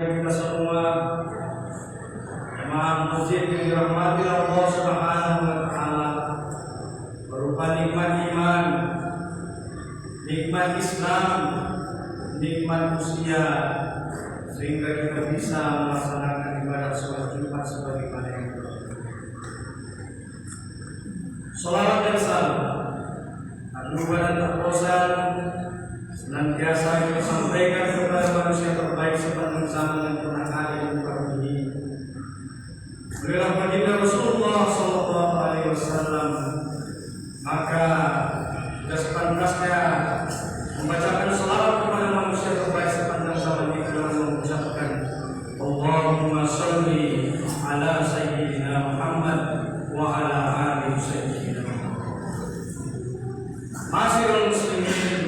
bagi kita semua. Jemaah masjid yang dirahmati Allah Subhanahu wa taala, berupa nikmat iman, nikmat Islam, nikmat usia, sehingga kita bisa melaksanakan ibadah sholat Jumat sebagaimana yang diperlukan. Salawat dan salam, anugerah dan terpujian senantiasa kita sampaikan kepada manusia terbaik sepanjang zaman yang pernah ada di muka bumi ini. Beliau baginda Rasulullah Sallallahu Alaihi Wasallam. Maka sudah sepantasnya membacakan salawat kepada manusia terbaik sepanjang zaman ini dengan mengucapkan Allahumma sholli ala sayyidina Muhammad wa ala ali sayyidina Muhammad. Ma'asyiral muslimin,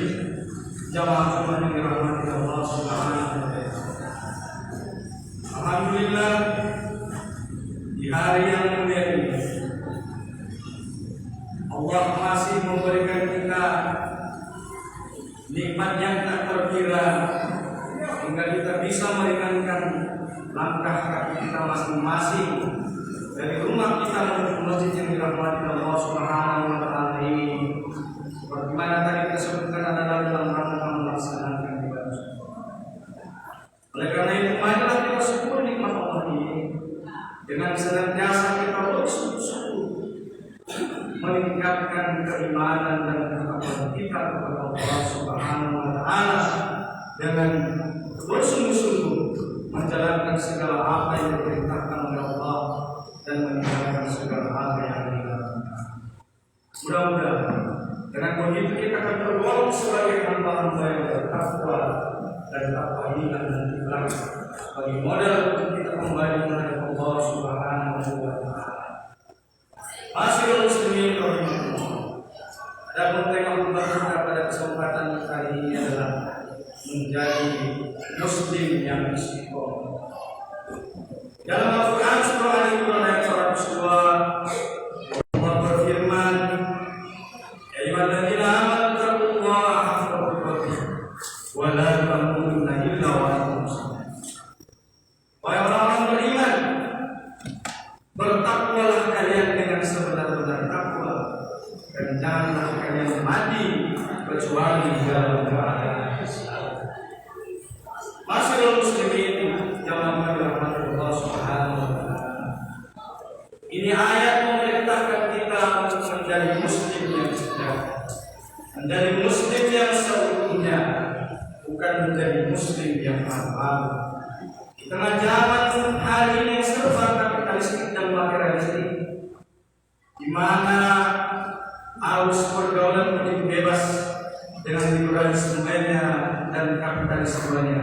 jamaah Jumat yang dirahmati Allah Subhanahu wa taala. Alhamdulillah, di hari yang mulia ini Allah masih memberikan kita nikmat yang tak terkira, hingga kita bisa meringankan langkah kaki kita masing-masing dari rumah kita menuju masjid yang dirahmati Allah Subhanahu wa taala ini. Seperti mana tadi kita sebutkan adalah dalam rangka melaksanakan ibadah. Oleh karena itu, marilah kita syukur nikmat Allah ini dengan senantiasa kita bersungguh-sungguh meningkatkan keimanan dan ketakwaan kita kepada Allah Subhanahu wa taala, dengan bersungguh-sungguh menjalankan segala apa yang diperintahkan oleh Allah dan meninggalkan segala apa yang dilarang. Mudah-mudahan dengan begitu kita akan tergolong sebagai hamba-hamba yang bertakwa, dan takwa ini dan ikhlas bagi modal untuk kita kembali kepada Allah Subhanahu wa taala. Ma'asyiral muslimin rahimahullah. Adapun tema pembahasan pada kesempatan kali ini adalah menjadi muslim yang istiqomah. Dalam Al-Quran surah Al-Imran ayat 102, Allah berfirman, ya ayyuhalladzina amanu taqullaha haqqa tuqatih wa la tamutunna illa wa antum muslimun. Wahai orang-orang beriman, bertakwalah kalian dengan sebenar-benar takwa, dan janganlah kalian mati kecuali dalam keadaan Islam. Ma'asyiral muslimin, jamaah dirahmati Allah Subhanahu wa taala. Ini ayat memerintahkan kita untuk menjadi muslim yang sejati, menjadi muslim yang seutuhnya, bukan menjadi muslim yang malu. Di tengah zaman hari ini yang serba kapitalistik dan materialistik, di mana arus pergaulan begitu bebas dengan liberalismenya dan kapitalismenya,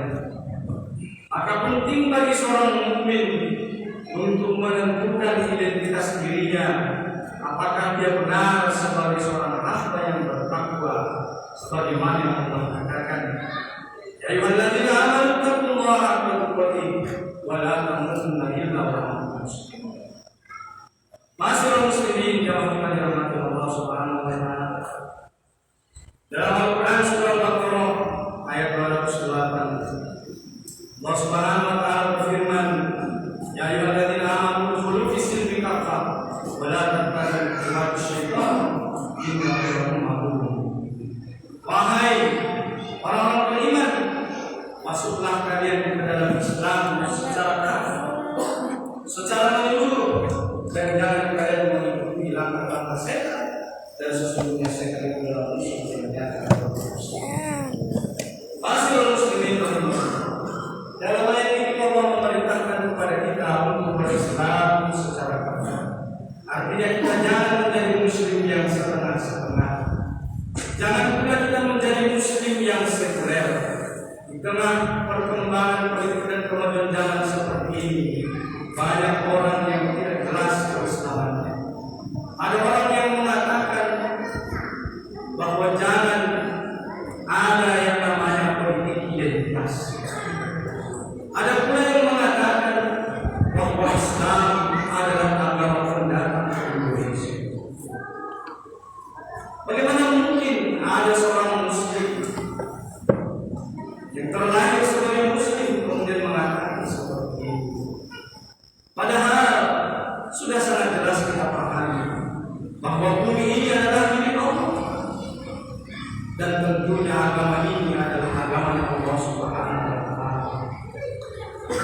maka penting bagi seorang mukmin untuk menentukan identitas dirinya, apakah dia benar sebagai seorang hamba yang bertakwa, sebagaimana yang Allah katakan, ya ayyuhalladzina amanu taqullaha haqqa tuqatih wa la tamutunna illa wa antum muslimun. Ma'asyiral muslimin, jamaah yang dirahmati Allah Subhanahu wa taala. Dalam Al-Quran surah Al-Baqarah ayat 208, Allah Subhanahu wa taala berfirman, ya ayyuhalladzina amanu udkhulu fis-silmi kaffah wa la tattabi'u syaitan innahu lakum. Wahai orang-orang beriman, masuklah kalian ke dalam Islam secara kafah, secara menyeluruh, dan jangan kalian mengikuti langkah-langkah setan, dan sesungguhnya setan itu adalah musuh yang nyata. Ma'asyiral muslimin rahimahullah. Dalam ayat ini Allah memerintahkan kepada kita untuk berislam secara kafah. Artinya kita jangan menjadi muslim yang setengah-setengah. Jangan pula kita menjadi muslim yang sekuler. Di tengah perkembangan politik dan kemajuan zaman seperti ini, banyak orang yang tidak jelas keislamannya. Ada orang yang mengatakan bahwa jangan ada yang namanya politik identitas. Ada pula yang mengatakan bahwa Islam adalah agama pendatang ke Indonesia. Bagaimana mungkin ada seorang muslim yang terlahir sebagai muslim kemudian mengatakan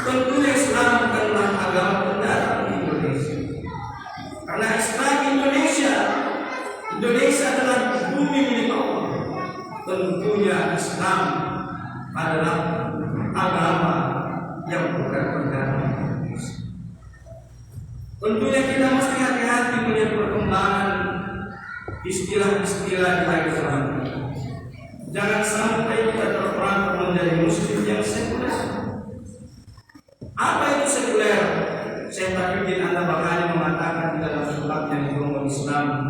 tentunya Islam bukanlah agama pendatang di Indonesia. Karena Islam Indonesia adalah bumi milik Allah. Tentunya Islam adalah agama yang bukan pendatang di Indonesia. Tentunya kita mesti hati-hati melihat perkembangan istilah-istilah di akhir zaman. Jangan sampai kita terperangkap menjadi muslim yang sekuler. Apa itu sekuler? Syekh Taqiyuddin An-Nabhani mengatakan dalam kitabnya Ulumul Islam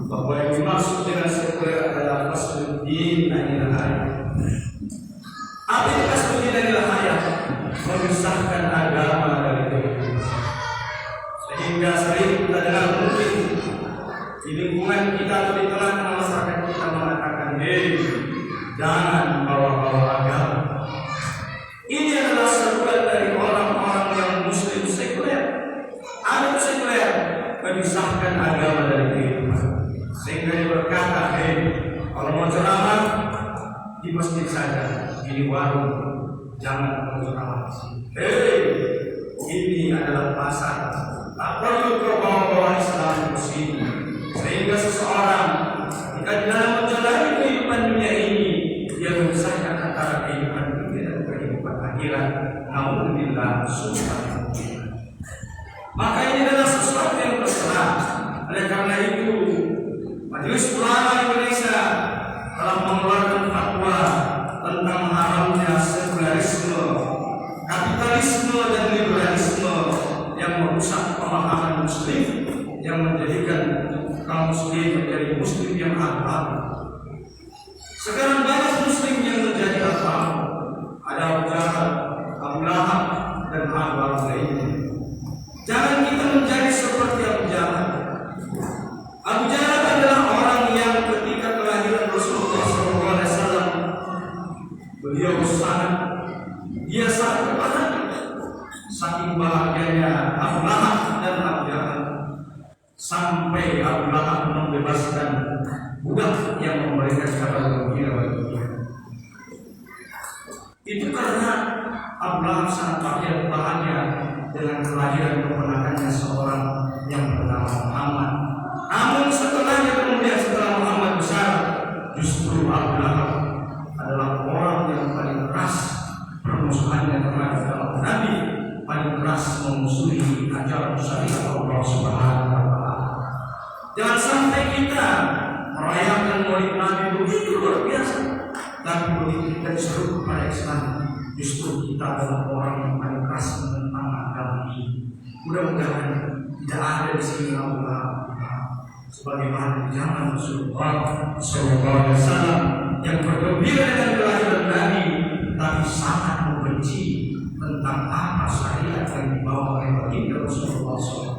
bahwa yang dimaksud dengan sekuler adalah fasluddin anil hayat. Apa itu fasluddin anil hayat? Memisahkan agama dari kehidupan. Sehingga sering kita dengar mungkin di lingkungan kita atau di tengah-tengah masyarakat kita mengatakan, jangan bawa-bawa agama. Ini adalah seruan dari orang-orang yang muslim sekuler. Ada sekuler memisahkan agama dari kehidupan. Sehingga dia berkata, kalau mau ceramah di masjid saja, di warung, jangan mau ceramah. Ini adalah pasar. Tak perlu kau bawa-bawa Islam ke sini. Sehingga seseorang jika dalam menjalani kehidupan dunia ini dia memisahkan antara kehidupan dunia dan kehidupan akhirat. Naudzubillah subhanahu wa ta'ala. Maka ini adalah sesuatu yang tercela. Oleh karena itu, Majelis Ulama Indonesia telah mengeluarkan fatwa tentang haramnya sekularisme, kapitalisme dan liberalisme yang merusak pemahaman muslim, yang menjadikan kaum muslim menjadi muslim yang akal. Sekarang banyak muslim yang menjadi akal. Ada Abu Jahal, Abu Lahab, dan Abu lainnya. Jangan kita menjadi seperti Abu Jahal. Abu Jahal adalah orang yang ketika kelahiran Rasulullah SAW, beliau dia sangat berbahagia. Saking bahagianya Abu Lahab dan Abu Jahal, sampai Abu Lahab membebaskan budak yang memberikan kabar gembira bagi dia. Itu karena Abu Lahab sangat bahagia dengan kelahiran keponakannya seorang yang bernama Muhammad. Namun setelah Muhammad besar, justru Abu Lahab adalah orang yang paling keras permusuhannya terhadap Nabi, paling keras memusuhi ajaran syariat Allah Subhanahu wa ta'ala. Jangan sampai kita merayakan Maulid Nabi begitu luar biasa, tapi begitu kita disuruh kepada Islam, justru kita adalah orang yang paling keras menentang agama ini. Mudah-mudahan tidak ada di sini Allah sebagaimana di zaman Rasulullah SAW yang bergembira dengan kelahiran Nabi, tapi sangat membenci tentang apa syariat yang dibawa oleh baginda Rasulullah SAW.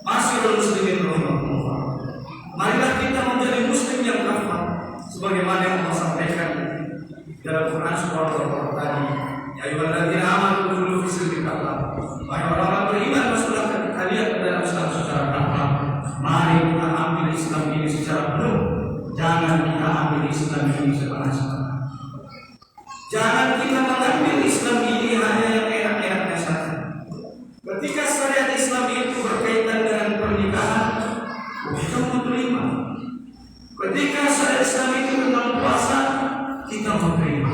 Masih muslimin rahimahullah, marilah kita menjadi muslim yang kafah, sebagaimana yang Allah sampaikan dalam Quran surah Al-Baqarah tadi. Ya ayyuhalladzina amanu udkhulu fi silmi kafah. Wahai orang-orang beriman, masuklah kalian ke dalam Islam secara kafah. Mari kita ambil Islam ini secara penuh. Jangan kita ambil Islam ini setengah-setengah. Jangan kita mengambil Islam ini hanya yang enak-enaknya saja. Ketika syariat Islam itu berkaitan dengan pernikahan, kita menerima. Ketika syariat Islam itu tentang puasa, kita menerima.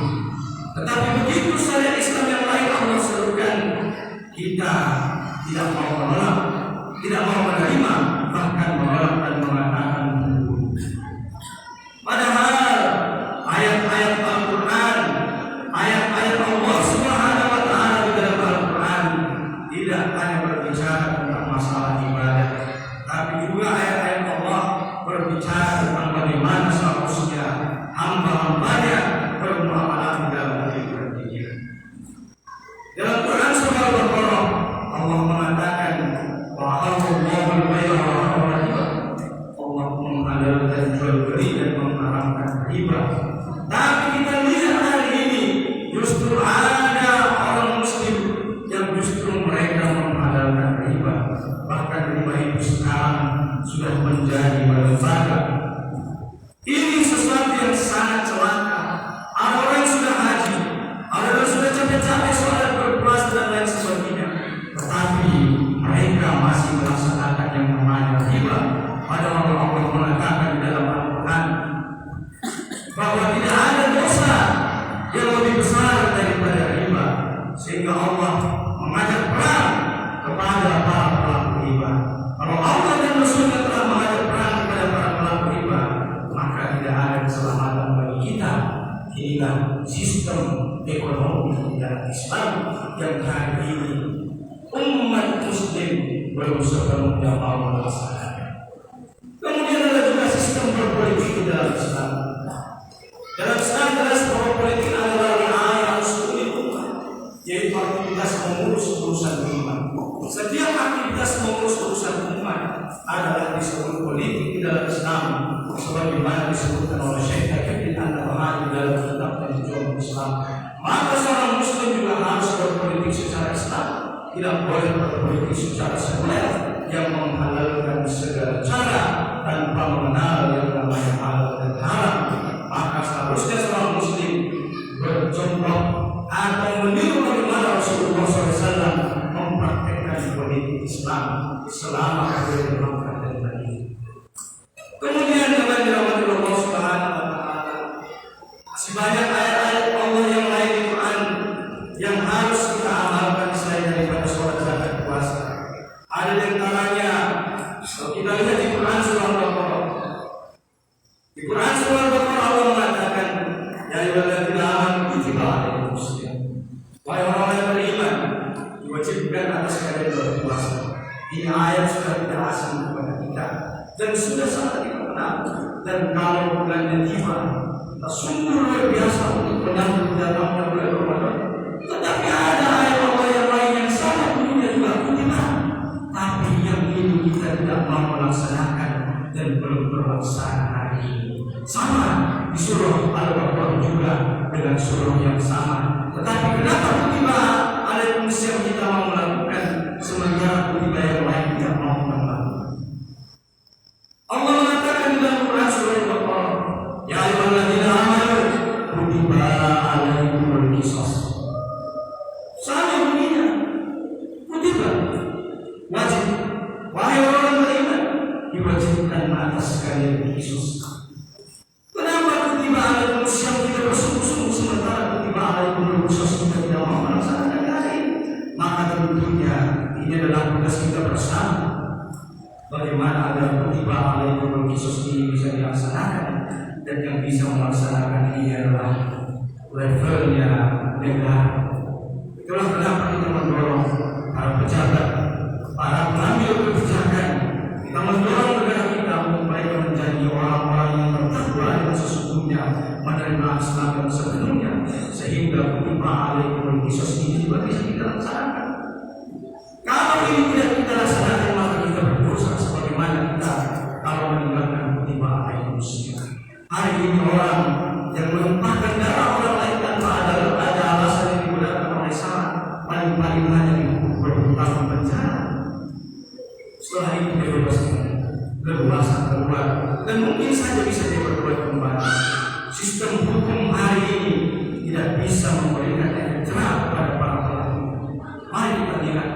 Tetapi begitu syariat Islam yang lain Allah serukan, kita tidak mau menolak, tidak mau menerima, bahkan menolak dan mengatakan padahal ayat-ayat Al-Quran, ayat-ayat Allah Subhanahu wa ta'ala di dalam Al-Quran tidak hanya berbicara tentang masalah ibadah, tapi juga ayat-ayat Allah berbicara tentang bagaimana seharusnya hamba-hambanya bermuamalah di dalam kehidupan dunia. Dalam Quran surah Al-Baqarah Allah mengatakan bahwa Allah menghalalkan jual beli dan mengharamkan riba. Tapi kita lihat hari ini justru ada orang muslim yang justru mereka menghalalkan riba. Bahkan riba itu sekarang sudah menjadi lembaga. Ini sesuatu yang sangat celaka. Ada orang yang sudah haji, ada orang yang sudah capek-capek Ada orang mengatakan dalam Al-Quran bahwa tidak ada dosa yang lebih besar daripada riba, sehingga Allah mengajak perang kepada para pelaku riba. Kalau Allah dan Rasulnya telah mengajak perang kepada para pelaku riba, maka tidak ada keselamatan bagi kita. Inilah sistem ekonomi di dalam Islam yang hari ini umat Muslim belum sepenuhnya mau melaksanakan. Kemudian ada juga sistem berpolitik di dalam Islam. Dalam Islam jelas bahwa politik adalah riayah usul umat, yaitu aktivitas mengurus urusan umat. Setiap aktivitas mengurus urusan umat adalah disebut politik di dalam Islam, sebagaimana disebutkan oleh Syekh Hakim An-Nabhani dalam kitab Tajul Islam. Maka seorang Muslim juga harus berpolitik secara Islam, tidak boleh berpolitik secara sekuler yang menghalalkan segala cara tanpa mengenal yang namanya halal dan haram. Maka seharusnya seorang Muslim bercontoh atau meniru bagaimana Rasulullah SAW mempraktekkan politik Islam selama beliau di Makkah dan Madinah. Kemudian dengan dirahmati Allah Subhanahu wa Ta'ala, masih banyak ayat-ayat Allah yang lain di Quran yang harus kita amalkan selain daripada sholat, zakat, puasa. Ada di antaranya kalau kita lihat di Quran surah Al-Baqarah. Di Quran surah Al-Baqarah Allah mengatakan, ya ayyuhalladzina amanu kutiba alaikumus shiyam. Wahai orang yang beriman, diwajibkan atas kalian berpuasa. Ini ayat sudah tidak asing kepada kita dan sudah sangat kita kenal. Dan kalau bulannya tiba, kita sungguh luar biasa untuk menyambut datangnya bulan Ramadan. Tetapi ada ayat Allah yang lain yang sangat mulia juga kutiba, tapi yang ini kita tidak mau melaksanakan dan belum terlaksana hari ini. Sama di surah Al-Baqarah juga dengan surah yang sama. Tetapi kenapa kutiba alaikumus shiyam kita mau melakukan sementara kutiba yang lain tidak mau melakukan? Allah mengatakan di dalam Quran surah Al-Baqarah, ya ayyuhalladzina amanu kutiba alaikumul qisas. Sama bunyinya, kutiba wajib. Wahai orang beriman, diwajibkan atas kalian Yesus. Kenapa kutiba alaikumus shiyam kita bersungguh-sungguh sementara kutiba alaikumul qisas kita tidak mau melaksanakan hari? Maka tentunya ini adalah tugas kita bersama. Bagaimana agar kutiba alaikumul qisas ini bisa dilaksanakan, dan yang bisa melaksanakan ini adalah levelnya negara. Itulah kenapa kita mendorong para pejabat, para pengambil kebijakan, kita mendorong negara kita untuk mereka menjadi orang-orang yang bertakwa dan sesungguhnya menerima Islam yang sepenuhnya, sehingga kutiba alaikumul qisas ini juga bisa kita laksanakan. Kalau ini tidak kita laksanakan, maka kita berdosa sebagaimana kita kalau meninggalkan kutiba alaikumus shiyam. Hari ini orang yang menumpahkan darah orang lain tanpa ada alasan yang digunakan oleh syarat, paling-paling hanya dihukum bertahun penjara. Setelah itu dia bebas leluasa keluar, dan mungkin saja bisa dia berbuat kembali. Sistem hukum hari ini tidak bisa memberikan efek jerah kepada para pelaku. Mari kita lihat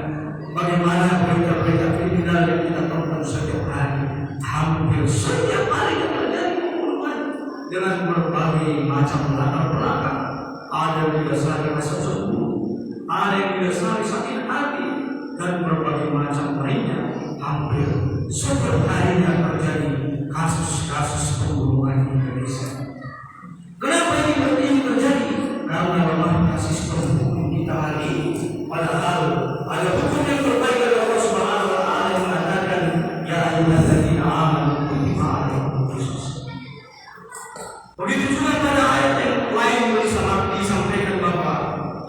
bagaimana berita-berita kriminal yang kita tonton setiap hari. Hampir setiap hari yang terjadi pembunuhan dengan berbagai macam latar belakang. Ada yang didasari rasa cemburu, ada yang didasari sakit hati, dan berbagai macam lainnya. Hampir setiap harinya terjadi kasus-kasus pembunuhan di Indonesia. Kenapa ini terjadi? Karena lemahnya sistem hukum kita hari ini. Padahal ada hukum yang terbaik dari Allah Subhanahu wa Ta'ala yang mengatakan, ya ayyuhalladzina amanu kutiba alaikumus qisas. Begitu juga pada ayat yang lain disampaikan bahwa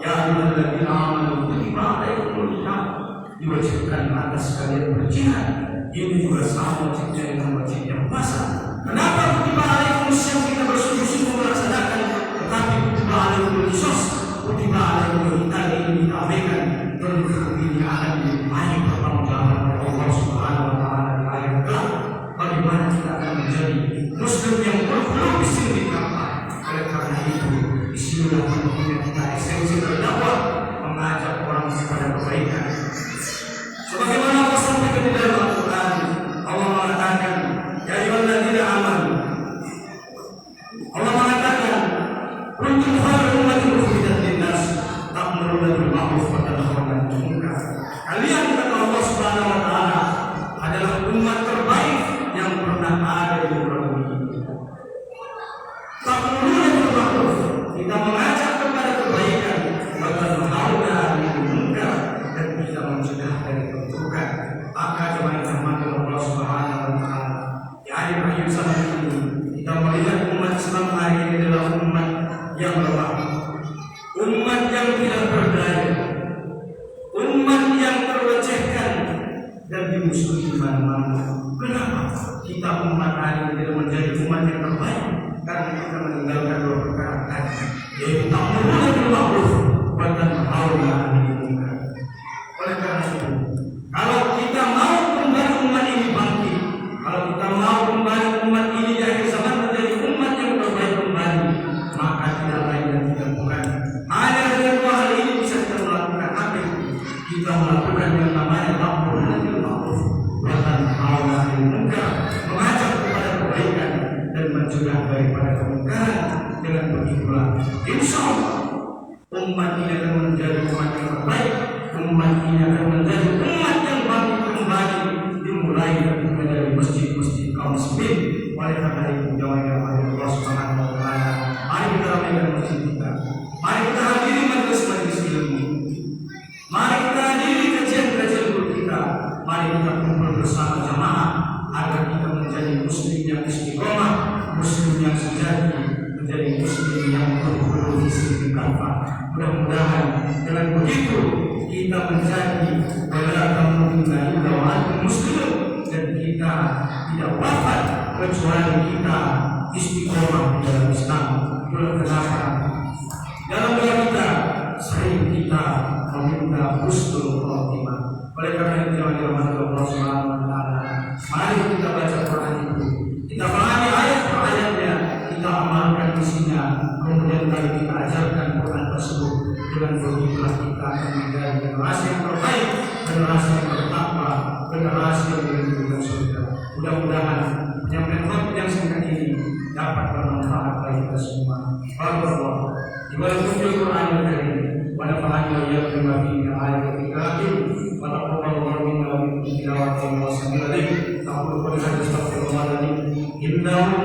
ya ayyuhalladzina amanu kutiba alaikumul jihad, diwajibkan atas kalian berjihad. Ini juga sama wajibnya dengan wajibnya puasa. Kenapa kutiba alaikumus shiyam kita bersungguh-sungguh melaksanakan, tetapi kutiba alaikumul qisas, kutiba alaikumul qisas ini diabaikan? Tentu ini akan dimainkan pertanggungjawaban oleh Allah Subhanahu wa Ta'ala di akhirat kelak. Bagaimana kita akan menjadi Muslim yang berpeluang disini. Oleh karena itu, disinilah pentingnya kita esensi berdakwah, mengajak orang kepada kebaikan. Sebagaimana Allah sampaikan di dalam Al-Quran, Allah mengatakan, ta'muruna bil ma'ruf wa tanhauna 'anil munkar. Kalian kata Allah Subhanahu wa taala adalah umat terbaik yang pernah ada di muka bumi ini. Ta'muruna bil ma'ruf, kita mengajak kepada kebaikan, wa tanhauna 'anil munkar, dan kita mencegah dari keburukan. Maka jemaah rahmati Allah Subhanahu wa taala, di hari akhir zaman ini kita melihat umat Islam hari ini adalah umat yang lemah, umat yang tidak berdaya, umat yang terlecehkan dan dimusuhi di mana-mana. Kenapa kita umat hari ini tidak menjadi umat yang terbaik? Karena kita meninggalkan dua perkara tadi, yaitu ta'muruna bil ma'ruf wa tanhauna 'anil munkar. Oleh karena itu, kalau kita mau kembali umat ini bangkit, kalau kita mau kembali umat ini di akhir zaman menjadi umat yang terbaik kembali, maka tidak lain dan tidak bukan hanya dengan dua hal ini bisa kita melakukan apa? Kita melakukan yang namanya ta'muruna bil ma'ruf wa tanhauna 'anil munkar, mengajak kepada kebaikan dan mencegah daripada kemungkaran. Dengan begitulah, insya Allah umat ini akan menjadi umat yang terbaik. Umat ini akan menjadi umat yang bangkit kembali, dimulai dari masjid-masjid kaum muslimin. Oleh karena itu, jamaah Allah Subhanahu wa taala, mari kita ramaikan masjid kita. Mari kita hadiri majelis-majelis ilmu. Mari kita hadiri kajian-kajian guru kita. Mari kita kumpul bersama jamaah agar kita menjadi muslim yang istiqomah, muslim yang sejati, menjadi muslim yang betul-betul isi kafah. Mudah-mudahan dengan begitu kita menjadi muslim dan kita tidak wafat kecuali kita istiqomah di dalam Islam. Itulah kenapa dalam doa kita sering kita meminta husnul khotimah. Oleh karena itu jemaah Allah Subhanahu wa taala, mari kita baca Quran itu, kita pahami ayat per ayatnya, kita amalkan isinya, kemudian mari kita ajarkan Quran tersebut. Dengan begitulah kita akan menjadi generasi yang terbaik, generasi yang bertakwa, generasi yang menuju surga. Mudah-mudahan penyampaian yang singkat ini dapat bermanfaat bagi kita semua. Alhamdulillah. Walaupun Al-Quran yang karim, pada pahala yang berbagi ayat ketiga, pada Allah minna wa minkum tilawati wa sallallahu alaihi wa sallam. Aku berdoa kepada Allah Innahu